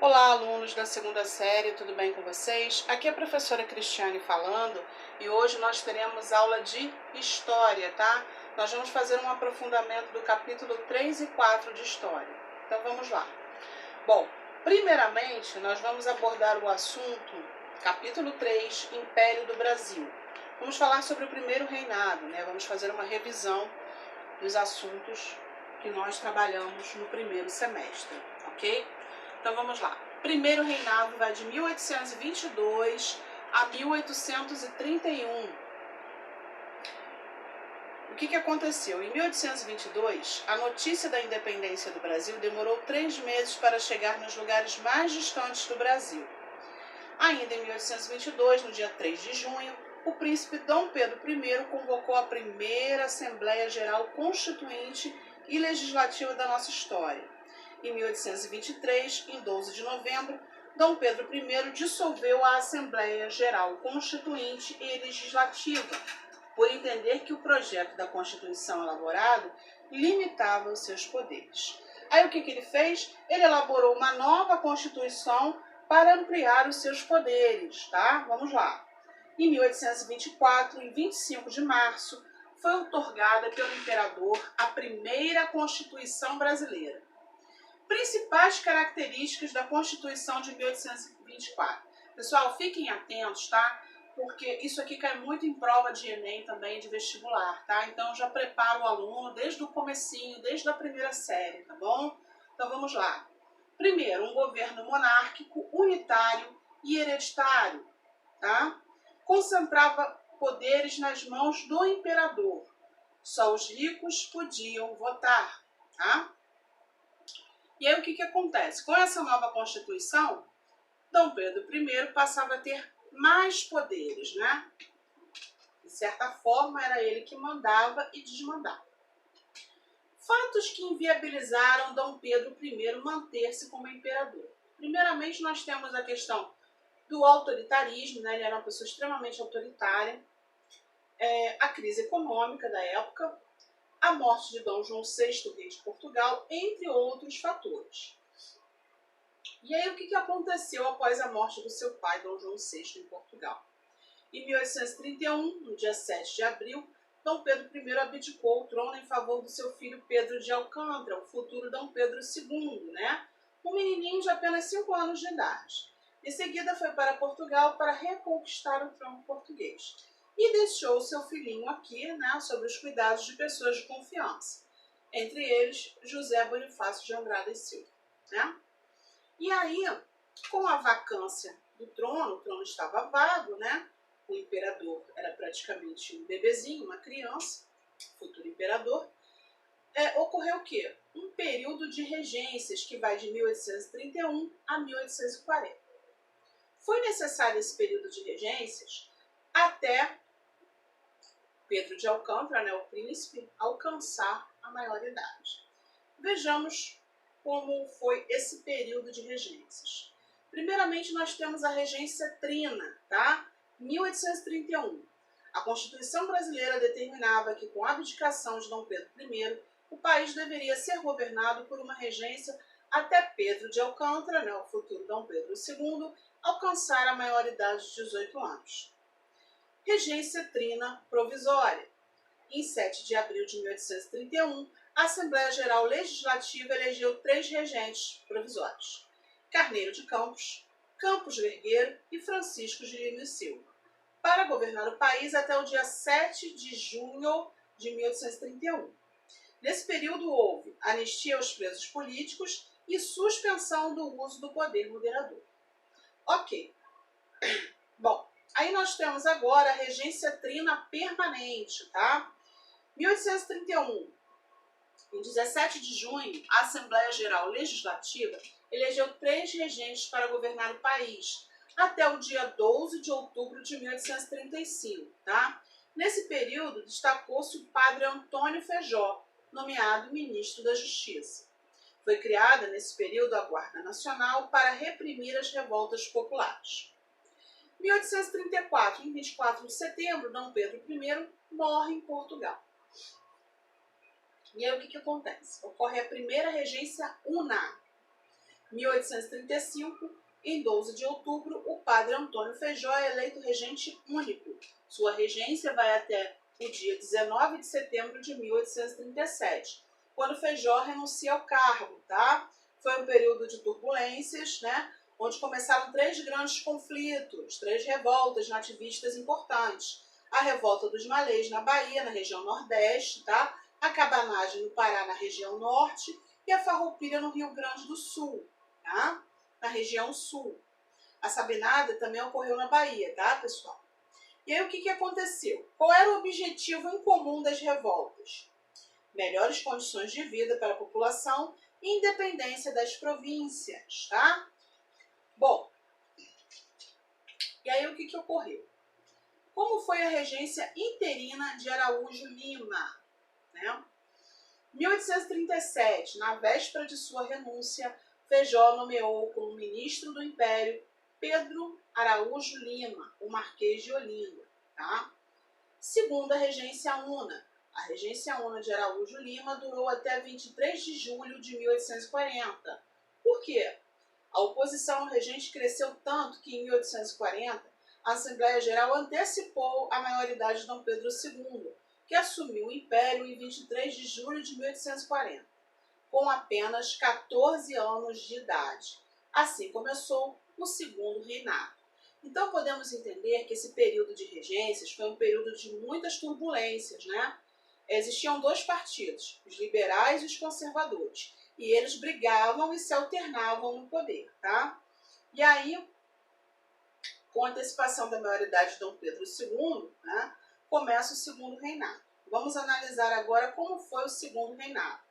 Olá, alunos da segunda série, tudo bem com vocês? Aqui é a professora Cristiane falando e hoje nós teremos aula de História, tá? Nós vamos fazer um aprofundamento do capítulo 3 e 4 de História. Então vamos lá. Bom, primeiramente nós vamos abordar o assunto, capítulo 3, Império do Brasil. Vamos falar sobre o primeiro reinado, né? Vamos fazer uma revisão dos assuntos que nós trabalhamos no primeiro semestre, ok? Então vamos lá. Primeiro reinado vai de 1822 a 1831. O que aconteceu? Em 1822, a notícia da independência do Brasil demorou 3 meses para chegar nos lugares mais distantes do Brasil. Ainda em 1822, no dia 3 de junho, o príncipe Dom Pedro I convocou a primeira Assembleia Geral Constituinte e Legislativa da nossa história. Em 1823, em 12 de novembro, Dom Pedro I dissolveu a Assembleia Geral Constituinte e Legislativa, por entender que o projeto da Constituição elaborado limitava os seus poderes. Aí o que ele fez? Ele elaborou uma nova Constituição para ampliar os seus poderes, tá? Vamos lá. Em 1824, em 25 de março, foi outorgada pelo imperador a primeira Constituição brasileira. Principais características da Constituição de 1824. Pessoal, fiquem atentos, tá? Porque isso aqui cai muito em prova de Enem também, de vestibular, tá? Então já prepara o aluno desde o comecinho, desde a primeira série, tá bom? Então vamos lá. Primeiro, um governo monárquico, unitário e hereditário, tá? Concentrava poderes nas mãos do imperador. Só os ricos podiam votar, tá? E aí o que acontece? Com essa nova Constituição, Dom Pedro I passava a ter mais poderes, né? De certa forma, era ele que mandava e desmandava. Fatos que inviabilizaram Dom Pedro I manter-se como imperador. Primeiramente, nós temos a questão do autoritarismo, né? Ele era uma pessoa extremamente autoritária. A crise econômica da época, a morte de Dom João VI, rei de Portugal, entre outros fatores. E aí o que aconteceu após a morte do seu pai, Dom João VI, em Portugal? Em 1831, no dia 7 de abril, Dom Pedro I abdicou o trono em favor do seu filho Pedro de Alcântara, o futuro Dom Pedro II, né? Um menininho de apenas 5 anos de idade. Em seguida foi para Portugal para reconquistar o trono português. E deixou seu filhinho aqui, né, sob os cuidados de pessoas de confiança. Entre eles, José Bonifácio de Andrada e Silva, né? E aí, com a vacância do trono, o trono estava vago, né? O imperador era praticamente um bebezinho, uma criança, futuro imperador. Ocorreu o quê? Um período de regências que vai de 1831 a 1840. Foi necessário esse período de regências até Pedro de Alcântara, né, o príncipe, alcançar a maioridade. Vejamos como foi esse período de regências. Primeiramente, nós temos a regência trina, tá? 1831. A Constituição brasileira determinava que, com a abdicação de Dom Pedro I, o país deveria ser governado por uma regência até Pedro de Alcântara, né, o futuro Dom Pedro II, alcançar a maioridade de 18 anos. Regência trina provisória. Em 7 de abril de 1831, a Assembleia Geral Legislativa elegeu 3 regentes provisórios: Carneiro de Campos, Campos Vergueiro e Francisco de Lima e Silva, para governar o país até o dia 7 de junho de 1831. Nesse período houve anistia aos presos políticos e suspensão do uso do poder moderador. Ok. Bom, aí nós temos agora a regência trina permanente, tá? 1831, em 17 de junho, a Assembleia Geral Legislativa elegeu 3 regentes para governar o país, até o dia 12 de outubro de 1835, tá? Nesse período, destacou-se o padre Antônio Feijó, nomeado ministro da Justiça. Foi criada, nesse período, a Guarda Nacional para reprimir as revoltas populares. Em 1834, em 24 de setembro, Dom Pedro I morre em Portugal. E aí o que acontece? Ocorre a primeira regência una. 1835, em 12 de outubro, o padre Antônio Feijó é eleito regente único. Sua regência vai até o dia 19 de setembro de 1837, quando Feijó renuncia ao cargo, tá? Foi um período de turbulências, né? Onde começaram 3 grandes conflitos, 3 revoltas nativistas importantes. A revolta dos malês na Bahia, na região nordeste, tá? A cabanagem no Pará, na região norte, e a farroupilha no Rio Grande do Sul, tá? Na região sul. A sabinada também ocorreu na Bahia, tá, pessoal? E aí o que aconteceu? Qual era o objetivo em comum das revoltas? Melhores condições de vida para a população e independência das províncias, tá? Bom, e aí o que ocorreu? Como foi a regência interina de Araújo Lima? Né? 1837, na véspera de sua renúncia, Feijó nomeou como ministro do Império Pedro Araújo Lima, o Marquês de Olinda. Tá? Segunda regência una. A regência una de Araújo Lima durou até 23 de julho de 1840. Por quê? A oposição ao regente cresceu tanto que, em 1840, a Assembleia Geral antecipou a maioridade de Dom Pedro II, que assumiu o Império em 23 de julho de 1840, com apenas 14 anos de idade. Assim começou o segundo reinado. Então, podemos entender que esse período de regências foi um período de muitas turbulências, né? Existiam 2 partidos, os liberais e os conservadores, e eles brigavam e se alternavam no poder, tá? E aí, com a antecipação da maioridade de Dom Pedro II, né, começa o segundo reinado. Vamos analisar agora como foi o segundo reinado,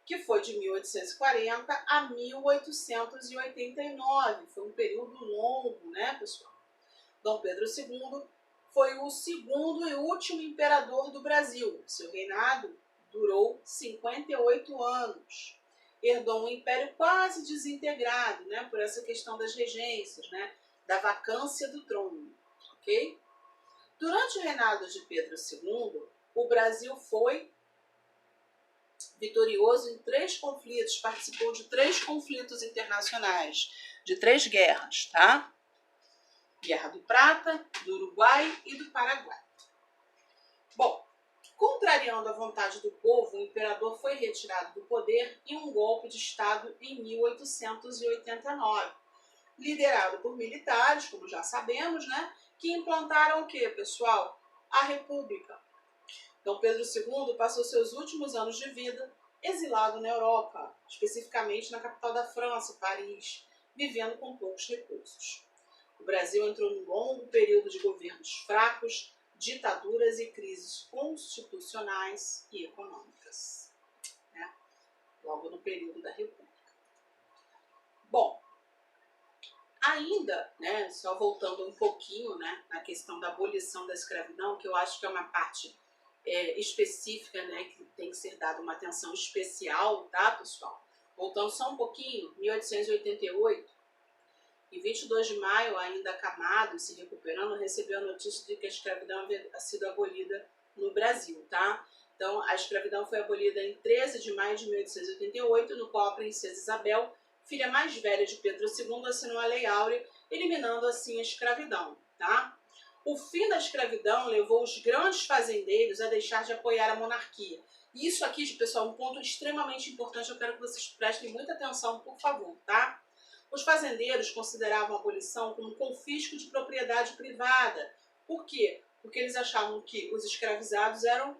que foi de 1840 a 1889. Foi um período longo, né, pessoal? Dom Pedro II foi o segundo e último imperador do Brasil. Seu reinado durou 58 anos. Herdou um império quase desintegrado, né, por essa questão das regências, né, da vacância do trono, ok? Durante o reinado de Pedro II, o Brasil foi vitorioso em 3 conflitos, participou de 3 conflitos internacionais, de 3 guerras, tá? Guerra do Prata, do Uruguai e do Paraguai. Bom, contrariando a vontade do povo, o imperador foi retirado do poder em um golpe de Estado em 1889, liderado por militares, como já sabemos, né, que implantaram o quê, pessoal? A República. Dom Pedro II passou seus últimos anos de vida exilado na Europa, especificamente na capital da França, Paris, vivendo com poucos recursos. O Brasil entrou num longo período de governos fracos, ditaduras e crises constitucionais e econômicas, né? Logo no período da República. Bom, ainda, né, só voltando um pouquinho, né, na questão da abolição da escravidão, que eu acho que é uma parte específica, né, que tem que ser dada uma atenção especial, tá, pessoal? Voltando só um pouquinho, 1888, em 22 de maio, ainda acamado e se recuperando, recebeu a notícia de que a escravidão havia sido abolida no Brasil, tá? Então, a escravidão foi abolida em 13 de maio de 1888, no qual a princesa Isabel, filha mais velha de Pedro II, assinou a Lei Áurea, eliminando assim a escravidão, tá? O fim da escravidão levou os grandes fazendeiros a deixar de apoiar a monarquia. E isso aqui, pessoal, é um ponto extremamente importante, eu quero que vocês prestem muita atenção, por favor, tá? Os fazendeiros consideravam a abolição como confisco de propriedade privada. Por quê? Porque eles achavam que os escravizados eram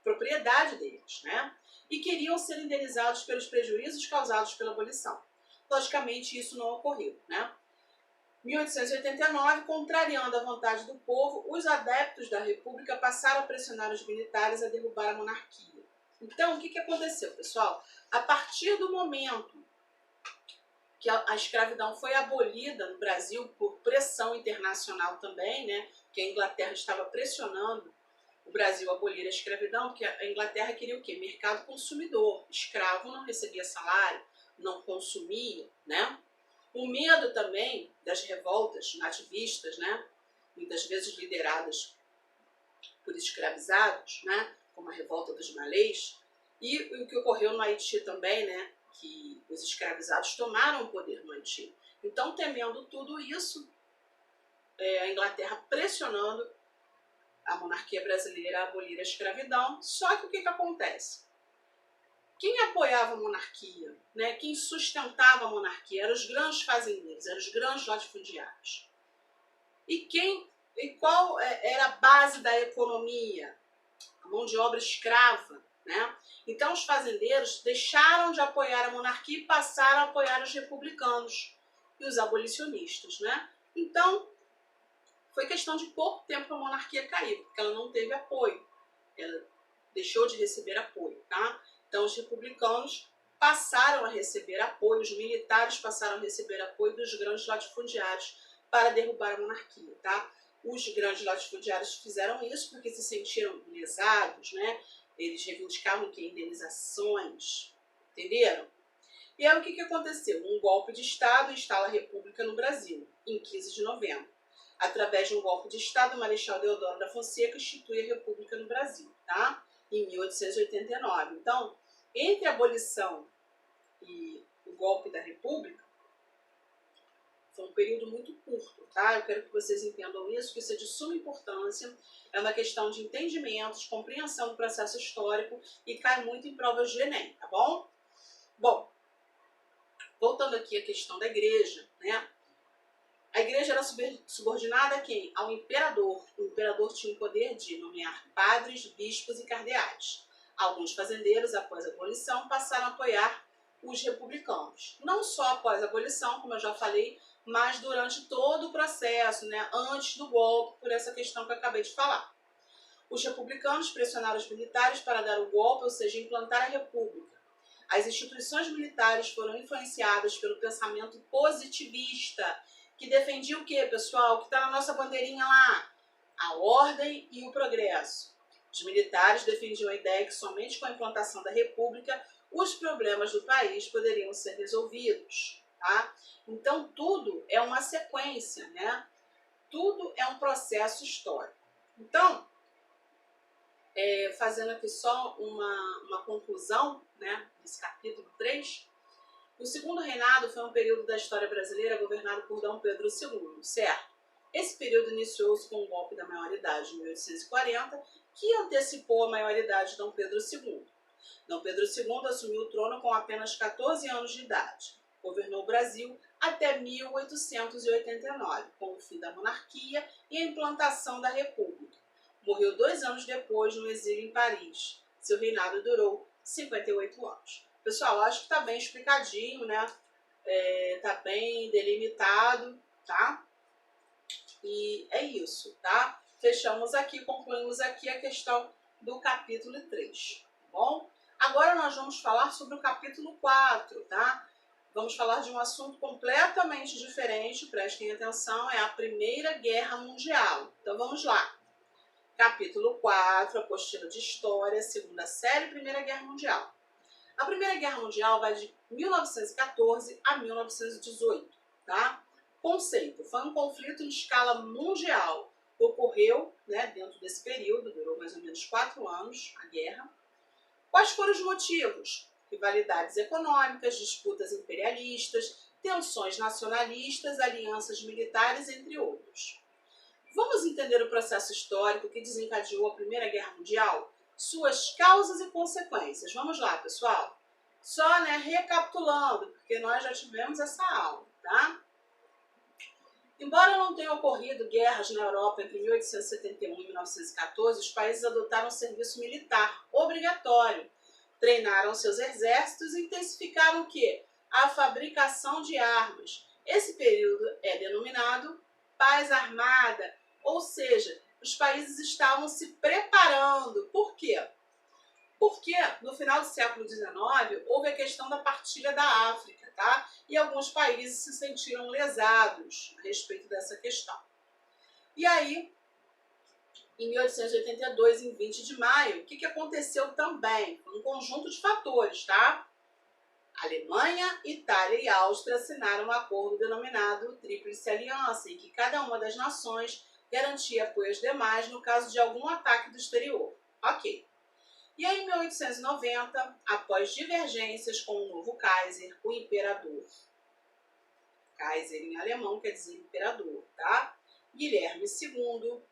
propriedade deles, né? E queriam ser indenizados pelos prejuízos causados pela abolição. Logicamente, isso não ocorreu, né? 1889, contrariando a vontade do povo, os adeptos da República passaram a pressionar os militares a derrubar a monarquia. Então, o que aconteceu, pessoal? A partir do momento que a escravidão foi abolida no Brasil por pressão internacional também, né? Que a Inglaterra estava pressionando o Brasil a abolir a escravidão, porque a Inglaterra queria o quê? Mercado consumidor. Escravo não recebia salário, não consumia, né? O medo também das revoltas nativistas, né? Muitas vezes lideradas por escravizados, né? Como a revolta dos malês, e o que ocorreu no Haiti também, né? que os escravizados tomaram o poder no Haiti. Então, temendo tudo isso, a Inglaterra pressionando a monarquia brasileira a abolir a escravidão. Só que o que acontece? Quem apoiava a monarquia, né, quem sustentava a monarquia, eram os grandes fazendeiros, eram os grandes latifundiários. E qual era a base da economia? A mão de obra escrava, né? Então os fazendeiros deixaram de apoiar a monarquia e passaram a apoiar os republicanos e os abolicionistas, né? Então foi questão de pouco tempo para a monarquia cair, porque ela não teve apoio, ela deixou de receber apoio, tá? Então os republicanos passaram a receber apoio, os militares passaram a receber apoio dos grandes latifundiários para derrubar a monarquia, tá? Os grandes latifundiários fizeram isso porque se sentiram lesados, né? Eles reivindicavam que indenizações, entenderam? E aí o que aconteceu? Um golpe de Estado instala a República no Brasil, em 15 de novembro. Através de um golpe de Estado, o Marechal Deodoro da Fonseca institui a República no Brasil, tá? Em 1889. Então, entre a abolição e o golpe da República, foi um período muito curto, tá? Eu quero que vocês entendam isso, que isso é de suma importância, é uma questão de entendimento, de compreensão do processo histórico e cai muito em provas de Enem, tá bom? Bom, voltando aqui à questão da igreja, né? A igreja era subordinada a quem? Ao imperador. O imperador tinha o poder de nomear padres, bispos e cardeais. Alguns fazendeiros, após a abolição, passaram a apoiar os republicanos. Não só após a abolição, como eu já falei, mas durante todo o processo, né, antes do golpe, por essa questão que eu acabei de falar. Os republicanos pressionaram os militares para dar o golpe, ou seja, implantar a república. As instituições militares foram influenciadas pelo pensamento positivista, que defendia o quê, pessoal? Que está na nossa bandeirinha lá? A ordem e o progresso. Os militares defendiam a ideia que somente com a implantação da república os problemas do país poderiam ser resolvidos, tá? Então tudo é uma sequência, né? Tudo é um processo histórico. Então, fazendo aqui só uma conclusão, né, desse capítulo 3, o segundo reinado foi um período da história brasileira governado por Dom Pedro II, certo? Esse período iniciou-se com o golpe da maioridade em 1840, que antecipou a maioridade de Dom Pedro II. Dom Pedro II assumiu o trono com apenas 14 anos de idade. Governou o Brasil até 1889, com o fim da monarquia e a implantação da República. Morreu 2 anos depois no exílio em Paris. Seu reinado durou 58 anos. Pessoal, acho que está bem explicadinho, né? Tá bem delimitado, tá? E é isso, tá? Fechamos aqui, concluímos aqui a questão do capítulo 3, tá bom? Agora nós vamos falar sobre o capítulo 4, tá? Vamos falar de um assunto completamente diferente, prestem atenção, é a Primeira Guerra Mundial. Então vamos lá. Capítulo 4, apostila de História, segunda série, Primeira Guerra Mundial. A Primeira Guerra Mundial vai de 1914 a 1918, tá? Conceito, foi um conflito em escala mundial. Ocorreu, né, dentro desse período, durou mais ou menos 4 anos, a guerra. Quais foram os motivos? Rivalidades econômicas, disputas imperialistas, tensões nacionalistas, alianças militares, entre outros. Vamos entender o processo histórico que desencadeou a Primeira Guerra Mundial? Suas causas e consequências. Vamos lá, pessoal. Só, né, recapitulando, porque nós já tivemos essa aula, tá? Embora não tenham ocorrido guerras na Europa entre 1871 e 1914, os países adotaram um serviço militar obrigatório, treinaram seus exércitos e intensificaram o quê? A fabricação de armas. Esse período é denominado paz armada, ou seja, os países estavam se preparando. Por quê? Porque no final do século XIX houve a questão da partilha da África, tá? E alguns países se sentiram lesados a respeito dessa questão. E aí, em 1882, em 20 de maio, o que aconteceu também? Um conjunto de fatores, tá? Alemanha, Itália e Áustria assinaram um acordo denominado Tríplice Aliança, em que cada uma das nações garantia apoio às demais no caso de algum ataque do exterior. Ok. E aí, em 1890, após divergências com o novo Kaiser, o imperador, Kaiser em alemão quer dizer imperador, tá? Guilherme II,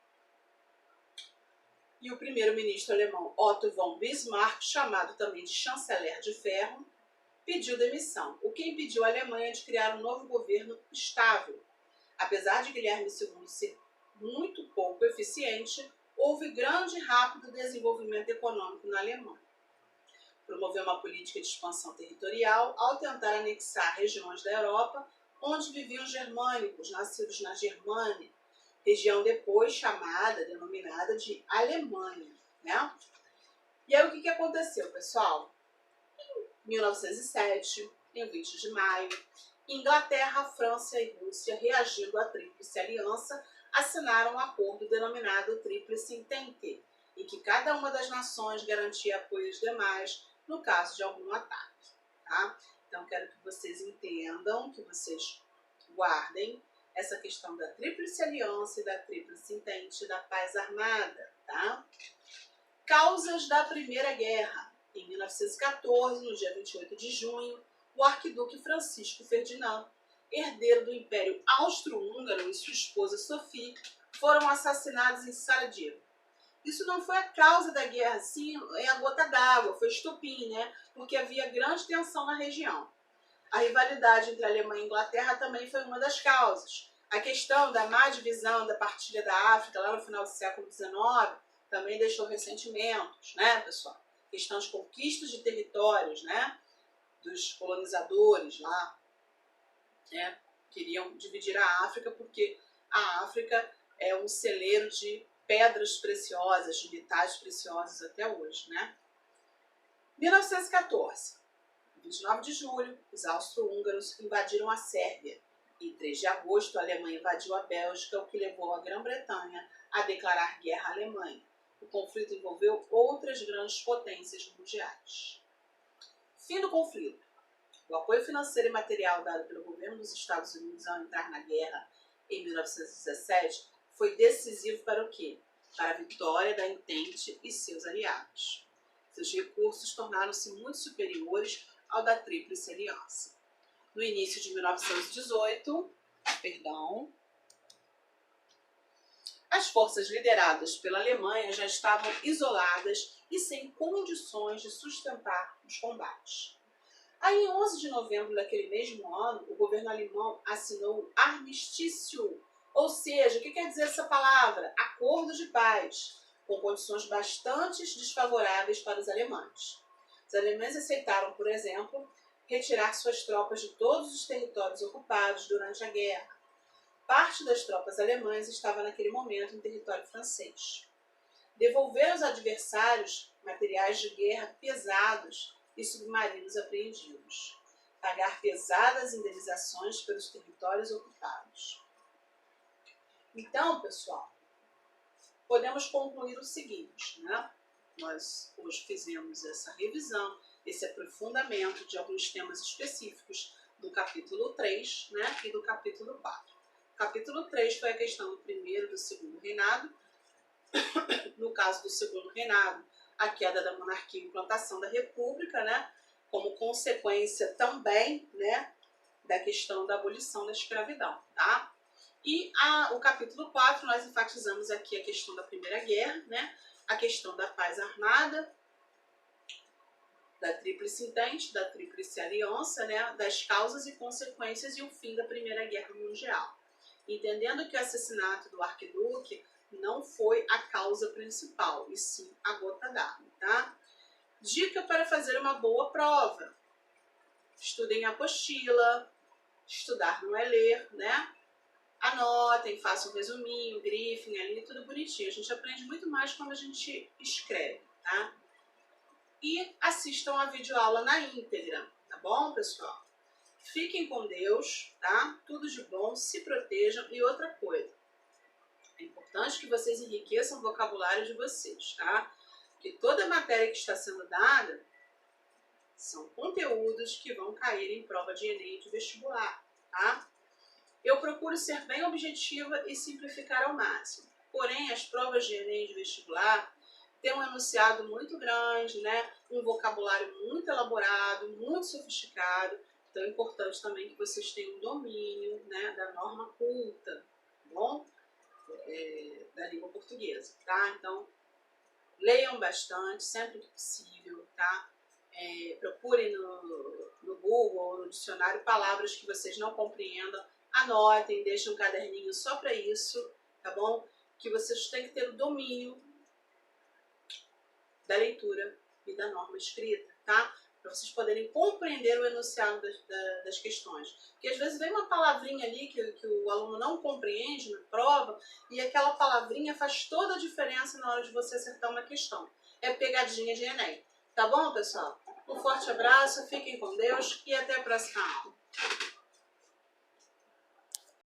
e o primeiro-ministro alemão Otto von Bismarck, chamado também de chanceler de ferro, pediu demissão, o que impediu a Alemanha de criar um novo governo estável. Apesar de Guilherme II ser muito pouco eficiente, houve grande e rápido desenvolvimento econômico na Alemanha. Promoveu uma política de expansão territorial ao tentar anexar regiões da Europa onde viviam germânicos, nascidos na Germânia, região depois denominada de Alemanha, né? E aí o que aconteceu, pessoal? Em 1907, em 20 de maio, Inglaterra, França e Rússia, reagindo à Tríplice Aliança, assinaram um acordo denominado Tríplice Entente, em que cada uma das nações garantia apoio às demais no caso de algum ataque, tá? Então, quero que vocês entendam, que vocês guardem essa questão da Tríplice Aliança e da Tríplice Entente da paz armada, tá? Causas da Primeira Guerra. Em 1914, no dia 28 de junho, o arquiduque Francisco Ferdinand, herdeiro do Império Austro-Húngaro, e sua esposa Sophie foram assassinados em Sarajevo. Isso não foi a causa da guerra, sim, é a gota d'água, foi estopim, né? Porque havia grande tensão na região. A rivalidade entre a Alemanha e a Inglaterra também foi uma das causas. A questão da má divisão da partilha da África lá no final do século XIX também deixou ressentimentos, né, pessoal? Questão de conquistas de territórios, né, dos colonizadores lá, né, queriam dividir a África porque a África é um celeiro de pedras preciosas, de metais preciosos até hoje, né? 1914, 29 de julho, os austro-húngaros invadiram a Sérvia. Em 3 de agosto, a Alemanha invadiu a Bélgica, o que levou a Grã-Bretanha a declarar guerra à Alemanha. O conflito envolveu outras grandes potências mundiais. Fim do conflito. O apoio financeiro e material dado pelo governo dos Estados Unidos ao entrar na guerra em 1917 foi decisivo para o quê? Para a vitória da Entente e seus aliados. Seus recursos tornaram-se muito superiores ao da Tríplice Aliança. No início de 1918, as forças lideradas pela Alemanha já estavam isoladas e sem condições de sustentar os combates. Aí, em 11 de novembro daquele mesmo ano, o governo alemão assinou o armistício, ou seja, o que quer dizer essa palavra? Acordo de paz, com condições bastante desfavoráveis para os alemães. Os alemães aceitaram, por exemplo, retirar suas tropas de todos os territórios ocupados durante a guerra. Parte das tropas alemãs estava naquele momento em território francês. Devolver aos adversários materiais de guerra pesados e submarinos apreendidos. Pagar pesadas indenizações pelos territórios ocupados. Então, pessoal, podemos concluir o seguinte, né? Nós hoje fizemos essa revisão, esse aprofundamento de alguns temas específicos do capítulo 3, né, e do capítulo 4. O capítulo 3 foi a questão do primeiro e do segundo reinado. No caso do segundo reinado, a queda da monarquia e a implantação da república, né, como consequência também, né, da questão da abolição da escravidão, tá? E o capítulo 4, nós enfatizamos aqui a questão da Primeira Guerra, né, a questão da paz armada, da Tríplice Entente, da Tríplice Aliança, né, das causas e consequências e o fim da Primeira Guerra Mundial. Entendendo que o assassinato do arquiduque não foi a causa principal, e sim a gota d'água, tá? Dica para fazer uma boa prova. Estudem a apostila, estudar não é ler, né? Anotem, façam um resuminho, grifem ali, tudo bonitinho. A gente aprende muito mais quando a gente escreve, tá? E assistam a videoaula na íntegra, tá bom, pessoal? Fiquem com Deus, tá? Tudo de bom, se protejam. E outra coisa, é importante que vocês enriqueçam o vocabulário de vocês, tá? Porque toda matéria que está sendo dada são conteúdos que vão cair em prova de Enem e de vestibular, tá? Eu procuro ser bem objetiva e simplificar ao máximo. Porém, as provas de Enem e de vestibular ter um enunciado muito grande, né? Um vocabulário muito elaborado, muito sofisticado. Então é importante também que vocês tenham um domínio, né, da norma culta, tá bom? Da língua portuguesa, tá? Então, leiam bastante, sempre que possível, tá? Procurem no Google ou no dicionário palavras que vocês não compreendam, anotem, deixem um caderninho só para isso, tá bom? Que vocês têm que ter o domínio da leitura e da norma escrita, tá? Para vocês poderem compreender o enunciado das questões. Porque às vezes vem uma palavrinha ali que o aluno não compreende na prova e aquela palavrinha faz toda a diferença na hora de você acertar uma questão. É pegadinha de Enem. Tá bom, pessoal? Um forte abraço, fiquem com Deus e até a próxima aula.